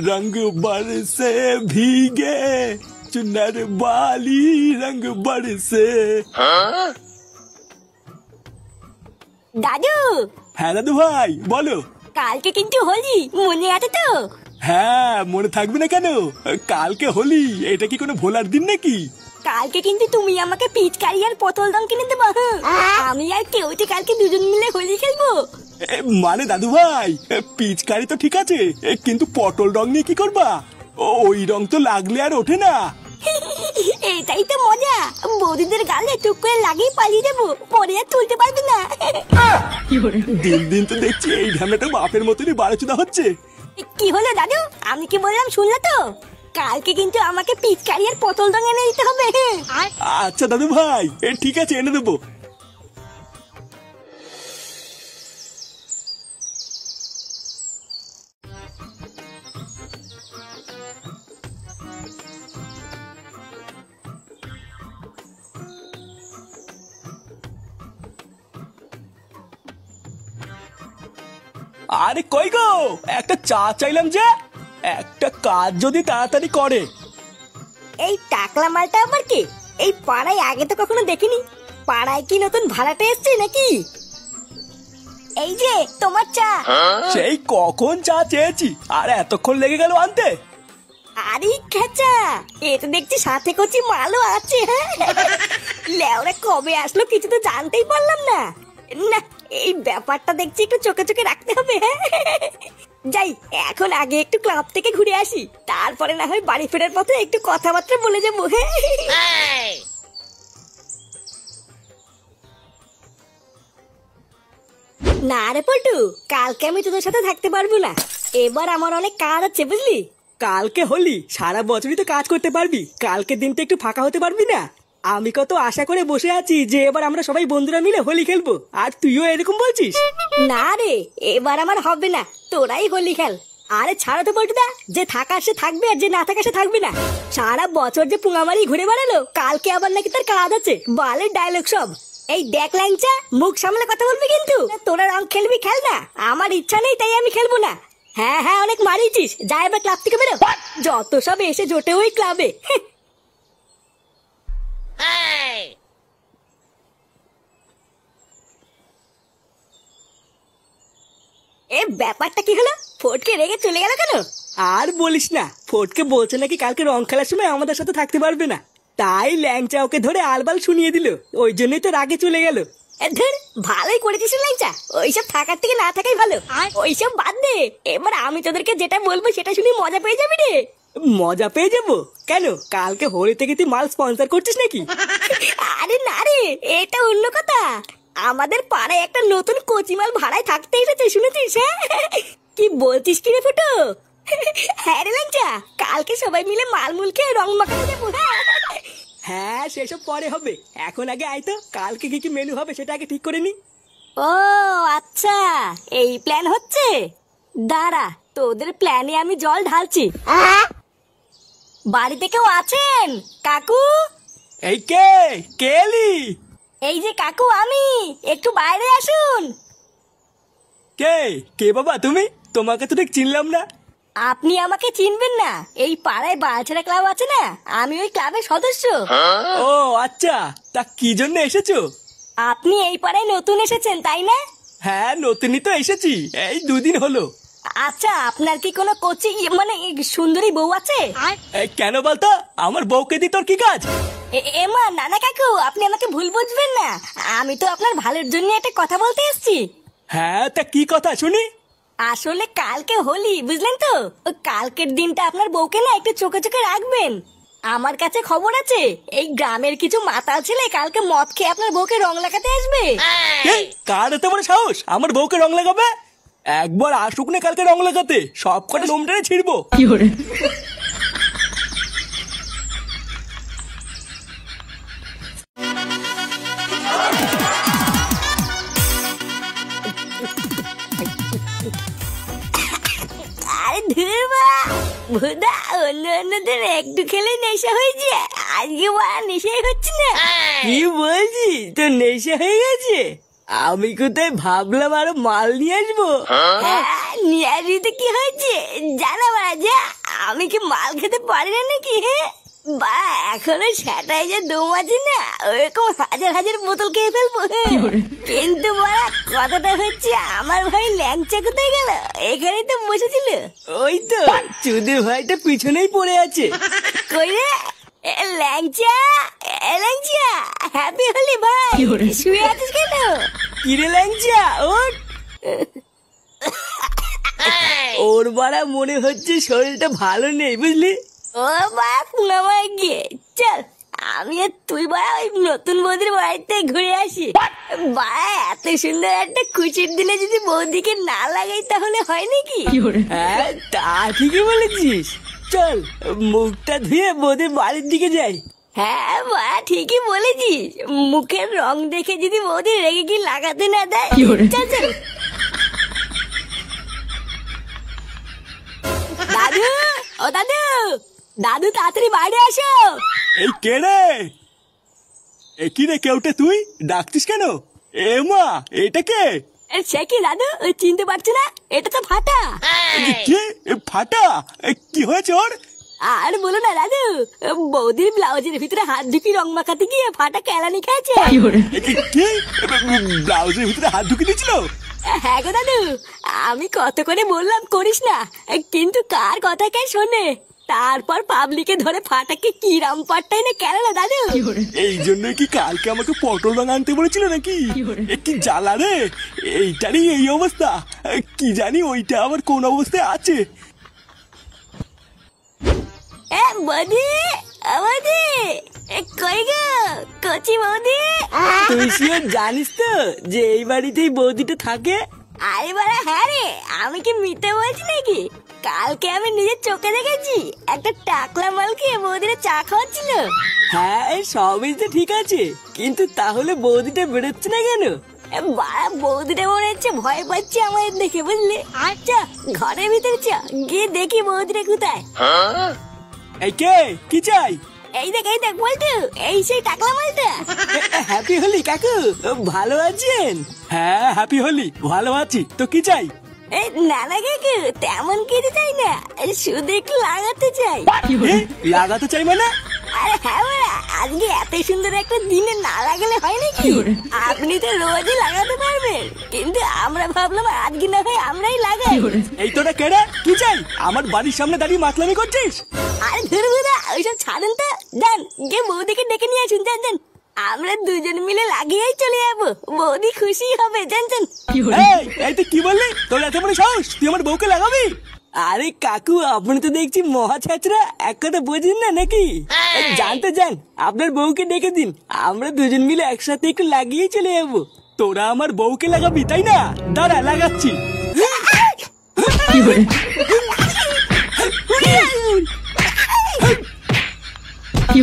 रंग बरसे भीगे चुनर वाली रंग बरसे। দাদু। হ্যাঁ দাদু ভাই বলো। কালকে কিন্তু হোলি, মনে আছে তো? হ্যাঁ মনে থাকবে না কেন, কালকে হোলি, এটা কি কোনো ভোলার দিন নাকি? কালকে কিন্তু তুমি আমাকে পিচকারি আর পটল দম কিনে দেবো। আমি আর কেউটি কালকে দুজন মিলে হোলি খেলবো। মানে দাদু ভাই পিচকারি তো ঠিক আছে, কিন্তু পটল রং নিয়ে কি করবা? ওই রং তো লাগলে আর ওঠে না। এটাই তো মজা, বৌদিদের গালে টুক করে লাগিয়ে পালিয়ে দেবো, পরে আর তুলতে পারবে না। দিন দিন তো দেখছি এই ঝামেলাটা বাপের মতনই বাড়াচুদা হচ্ছে। কি হলো দাদু, আমি কি বললাম শুনলে তো? কালকে কিন্তু আমাকে পিচকারি আর পটল দম এনে দিতে হবে। আচ্ছা দাদু ভাই ঠিক আছে এনে দেবো। আরে কই গো, একটা চা চাইলাম যে, একটা কাজ যদি তাড়াতাড়ি করে। এই টাকলা মালটা আবার কি? এই পাড়ায় আগে তো কখনো দেখিনি। পাড়ায় কি নতুন ভাড়াটে এসছে নাকি? এই যে তোমার চা। সেই কখন চা চেয়েছি আর এতক্ষণ লেগে গেল আনতে। আরে খেচা, এ তো দেখছি সাথে কচি মালও আছে। লেওরা কবে আসলো কিছু তো জানতেই পারলাম না। না এই ব্যাপারটা দেখছি একটু চোখে চোখে রাখতে হবে। যাই এখন আগে একটু ক্লাব থেকে ঘুরে আসি, তারপরে না হয় বাড়ি ফেরার পথে একটু কথাবার্তা বলে যাবো। না রে পল্টু, কালকে আমি তোদের সাথে থাকতে পারবো না। এবার আমার অনেক কাজ আছে বুঝলি। কালকে হোলি, সারা বছরই তো কাজ করতে পারবি, কালকে দিনটা একটু ফাঁকা হতে পারবি না? আমি কত আশা করে বসে আছি যে এবার আমরা সবাই বন্ধুরা মিলে হোলি খেলবো, আর তুইও এরকম বলছিস? না রে, এবার আমার হবে না, তোরাই হোলি খেল। আরে ছাড়ো তো পল্টুদা, যে থাকার সে থাকবে আর যে না থাকার সে থাকবে না। সারা বছর যে পুঙামারি ঘুরে বেড়ালো, কালকে আবার নাকি তার কাজ আছে, বালের ডায়লগ সব। এই দেখ ল্যাংচা, মুখ সামলে কথা বলবি কিন্তু। তোরা রং খেলবি খেল না, আমার ইচ্ছা নেই তাই আমি খেলবো না। হ্যাঁ হ্যাঁ অনেক মারিয়েছিস, যা এবার ক্লাব থেকে বেরো। যত সব এসে জোটে ওই ক্লাবে। এ ব্যাপারটা কি হলো, ফটকে রেগে চলে গেল কেন? আর বলিস না, ফটকে বলছে নাকি কালকে রং খেলার সময় আমাদের সাথে থাকতে পারবে না, তাই ল্যাংচা ওকে ধরে আলবাল শুনিয়ে দিল, ওই জন্যই তো রাগে চলে গেল। ধর ভালোই করেছিস ল্যাংচা, ওইসব থাকার থেকে না থাকাই ভালো। ওইসব বাদ দে, এবার আমি তোদেরকে যেটা বলবো সেটা শুনে মজা পেয়ে যাবি রে। মজা পেয়ে যাবো কেন? কালকে হোলি থেকে তুই মাল স্পন্সর করছিস নাকি? আরে না রে, এটা অন্য কথা। আমাদের পাড়ায় একটা নতুন কচিমাল ভাড়ায় থাকতে এসেছে, শুনেছিস? কি বলছিস কি রে ফুটো? হ্যাঁ রে ল্যাংচা, কালকে সবাই মিলে মালমুল খেয়ে রং মাখাতে যাবো। হ্যাঁ সেসব পরে হবে, এখন আগে আয় তো, কালকে কি কি মেনু হবে সেটা আগে ঠিক করে নি। ও আচ্ছা, এই প্ল্যান হচ্ছে। দাঁড়া, তোদের প্ল্যানে আমি জল ঢালছি। বাড়িতে কেউ আছেন কাকু? এই কে কেলি? এই যে কাকু আমি, একটু বাইরে আসুন। কে কে বাবা তুমি? তোমাকে তো ঠিক চিনলাম না। আপনি আমাকে চিনবেন না? এই পাড়ায় বালছেড়া ক্লাব আছে না, আমি ওই ক্লাবের সদস্য। ও আচ্ছা, তা কি জন্য এসেছো? আপনি এই পাড়ায় নতুন এসেছেন তাই না? হ্যাঁ নতুনই তো এসেছি, এই 2 দিন হলো। আচ্ছা, আপনার কি কোনো কোচি মানে সুন্দরী বউ আছে? এই কেন বলতো, আমার বউকে দি তোর কি কাজ? এমা নানা কাকু, আপনি আমাকে ভুল বুঝবেন না, আমি তো আপনার ভালোর জন্য একটা কথা বলতে এসেছি। হ্যাঁ তা কি কথা শুনি? আসলে কালকে হোলি বুঝলেন তো, কালকের দিনটা আপনার বউকে না একটু চোখে চোখে রাখবেন। আমার কাছে খবর আছে, এই গ্রামের কিছু মাতাল ছেলে কালকে মদ খেয়ে আপনার বউকে রং লাগাতে আসবে। কার এত বড় সাহস আমার বউকে রং লাগাবে? একবার আসুক না কালকে রং লাগাতে, সব কটা লোম টেনে ছিড়বো। আরে ধুরবা ভুদা, অন্যদের একটু খেলে নেশা হয়ে যায়, আজকে বড় নেশাই হচ্ছে না। কি বলছিস, তোর নেশা হয়ে গেছে? আমি কোথায় ভাবলাম আরো মাল নিয়ে আসবো। হ্যাঁ, নিয়ে আসবি তো কি হয়েছে, জানা বাড়া যা। আমি কি মাল খেতে পারি না নাকি? হ্যাঁ বা এখনো সেটাই যে দম আছে না, ওরকম হাজার হাজার বোতল খেয়ে ফেলবো। কিন্তু বাড়া কথাটা হচ্ছে, আমার ভাই ল্যাংচা কোথায় গেল? এখানেই তো বসেছিল। ওই তো চুদির ভাইটা পিছনেই পড়ে আছে। কই রে ল্যাংচা? ল্যাংচা, হ্যাপি হলি ভাই? শুয়ে আছিস কেন? কিরে ল্যাংচা ওঠ। ওর বাড়া মনে হচ্ছে শরীরটা ভালো নেই বুঝলি। ও বা পুনামায় গিয়ে চল, আমি আর তুই বাড়া ওই নতুন বৌদির বাড়িতে ঘুরে আসি। বা এত সুন্দর একটা খুশির দিনে যদি বৌদিকে না লাগাই তাহলে হয় নাকি? হ্যাঁ তা ঠিকই বলেছিস, চল মুখটা ধুয়ে বৌদির বাড়ির দিকে যাই। হ্যাঁ বা ঠিকই বলেছিস, মুখের রং দেখে যদি বৌদি রেগে কি লাগাতে না দেয়। চল চল। দাদু, ও দাদু, দাদু তাড়াতাড়ি বাইরে আসো। এই কে রে? এ কি রে, কেউটে তুই ডাকতিস কেন? এ মা, এটা কে? সে কি দাদু, চিনতে পারছি না? এটা তো ফাটা। কি ফাটা? কি হয়েছে ওর? আর বলো না দাদু, বৌদির ব্লাউজের ভিতরে হাত ঢুকি রং মাখাতে গিয়ে ফাটা কেলানি খেয়েছে। কি ব্লাউজের ভিতরে হাত ঢুকে দিয়েছিল? হ্যাঁ গো দাদু, আমি কত করে বললাম করিস না, কিন্তু কার কথা কে শোনে? তারপর পাবলিকে ধরে ফাটাকে কি রাম পাট্টাই না কেন না দাদু। এই জন্য কি কালকে আমাকে পটল রং আনতে বলেছিল নাকি? কি জ্বালা রে, এইটারই এই অবস্থা। কি জানি ওইটা আবার কোন অবস্থায় আছে। বৌদি, বৌদি, কই গো কচি বৌদি? তুই শিওর জানিস তো যে এই বাড়িতেই বৌদিটা থাকে? আরে বাড়া হ্যাঁ রে, আমি কি মিথ্যে বলছি নাকি? কালকে আমি নিজের চোখে দেখেছি, একটা টাকলা মালকে বৌদিরা চা খাওয়াচ্ছিল। হ্যাঁ সবই তো ঠিক আছে, কিন্তু তাহলে বৌদিটা বেরোচ্ছে না কেন? বাড়া বৌদিটা মনে হচ্ছে ভয় পাচ্ছে আমাদের দেখে, বুঝলি? আচ্ছা ঘরের ভিতরে চ, গিয়ে দেখি বৌদিটা কোথায়। এই কে, কি চাই? এই দেখ বলতো, এই সেই টাকলা মালটা। হ্যাপি হলি কাকু, ভালো আছেন? হ্যাঁ হ্যাপি হলি, ভালো আছি। তো কি চাই? না না কাকু, তেমন কিছু চাই না, শুধু একটু লাগাতে চাই। লাগাতে চাই মানে? আরে হ্যাঁ বাড়া, আজকে এত সুন্দর একটা দিনে না লাগালে হয় নাকি? আপনি তো রোজই লাগাতে পারবেন, কিন্তু আমরা ভাবলাম আজকে না হয় আমরাই লাগাই। এই তোরা কেড়ে কি চাই? আমার বাড়ির সামনে দাঁড়িয়ে মাতলামি করছিস? আরে ধরবো না, ওইসব ছাড়েন তো, যান গিয়ে বৌদিকে ডেকে নিয়ে আসুন। যান যান, আমরা দুজন মিলে লাগিয়েই চলে যাবো, বৌদি খুশি হবে। যান যান। এই তুই কি বললি? তোর এত বড় সাহস, তুই আমার বউকে লাগাবি? আরে কাকু আপনি তো দেখছি মহা ছাত্রা, এক কথা বোঝেন না নাকি? জানতে যান, আপনার বউকে ডেকে দিন, আমরা দুজন মিলে একসাথে একটু লাগিয়ে চলে যাবো। তোরা আমার বউকে লাগাবি তাই না? দাঁড়া লাগাচ্ছি। কি